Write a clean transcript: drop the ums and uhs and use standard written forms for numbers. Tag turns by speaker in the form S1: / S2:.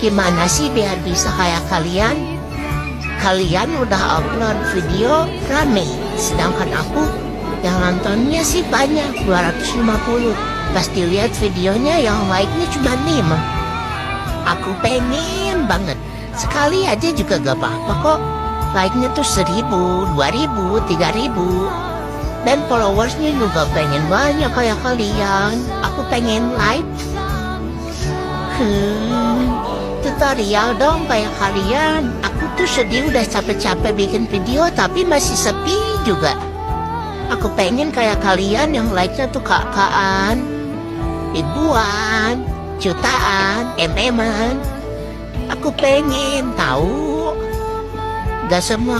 S1: Gimana sih biar bisa kayak kalian? Kalian udah upload video rame, sedangkan aku yang nontonnya sih banyak, 250. Pas dilihat videonya yang like-nya cuma 5. Aku pengen banget, sekali aja juga gak apa-apa kok. Like-nya tuh 1000, 2000, 3000. Dan followersnya juga pengen banyak kayak kalian. Aku pengen like. Tutorial dong kayak kalian. Aku tuh sedih udah capek-capek bikin video tapi masih sepi juga. Aku pengen kayak kalian yang like-nya tuh kakaan, ribuan, jutaan, MM-an. Aku pengen tahu. Gak semua